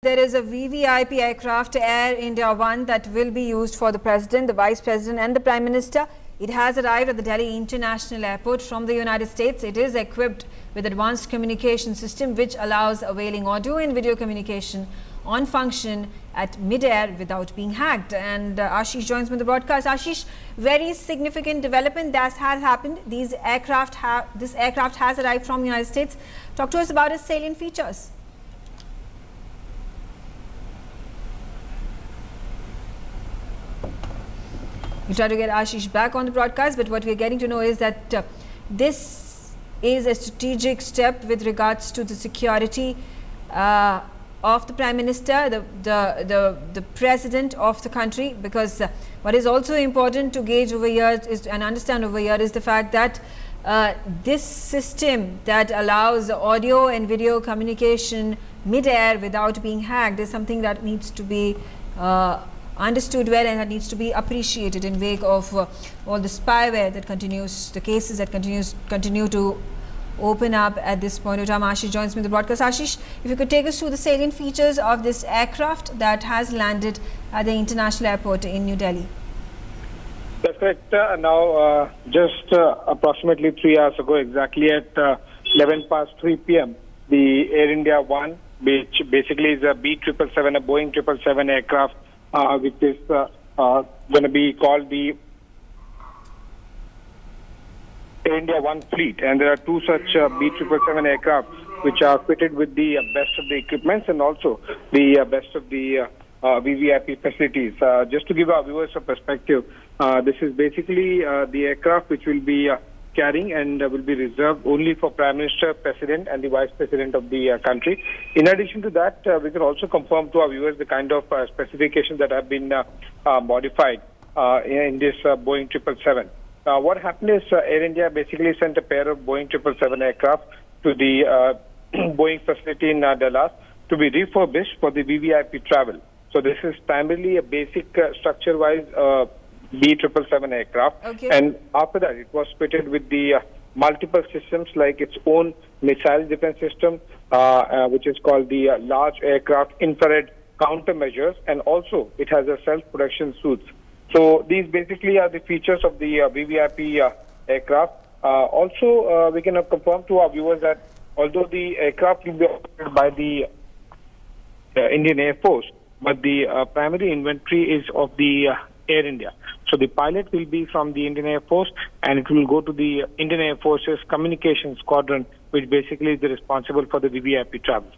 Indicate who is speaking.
Speaker 1: There is a VVIP aircraft, Air India One, that will be used for the President, the Vice President and the Prime Minister. It has arrived at the Delhi International Airport from the United States. It is equipped with advanced communication system which allows availing audio and video communication on function at mid-air without being hacked. And Ashish joins me in the broadcast. Ashish, very significant development that has happened. This aircraft has arrived from the United States. Talk to us about its salient features. We try to get Ashish back on the broadcast, but what we are getting to know is that this is a strategic step with regards to the security of the Prime Minister, the President of the country, because what is also important to gauge over here is and understand over here is the fact that this system that allows audio and video communication mid-air without being hacked is something that needs to be understood well, and that needs to be appreciated in wake of all the spyware that continues, the cases that continue to open up at this point of time. Ashish joins me in the broadcast. Ashish, if you could take us through the salient features of this aircraft that has landed at the international airport in New Delhi.
Speaker 2: That's correct. Now, just approximately 3 hours ago, exactly at 3 p.m., the Air India One, which basically is a B777, a Boeing 777 aircraft, which is going to be called the Air India One fleet. And there are two such B777 aircraft which are fitted with the best of the equipments and also the best of the VVIP facilities. Just to give our viewers a perspective, this is basically the aircraft which will be carrying and will be reserved only for Prime Minister, President and the Vice President of the country. In addition to that, we can also confirm to our viewers the kind of specifications that have been modified in this Boeing 777. What happened is Air India basically sent a pair of Boeing 777 aircraft to the Boeing facility in Dallas to be refurbished for the VVIP travel. So this is primarily a basic structure-wise B777 aircraft, okay. And after that it was fitted with the multiple systems like its own missile defense system, which is called the large aircraft infrared countermeasures, and also it has a self-protection suits. So these basically are the features of the VVIP aircraft. Also, we can confirm to our viewers that although the aircraft will be operated by the Indian Air Force, but the primary inventory is of the Air India. So the pilot will be from the Indian Air Force, and it will go to the Indian Air Force's communication squadron, which basically is responsible for the VVIP travel.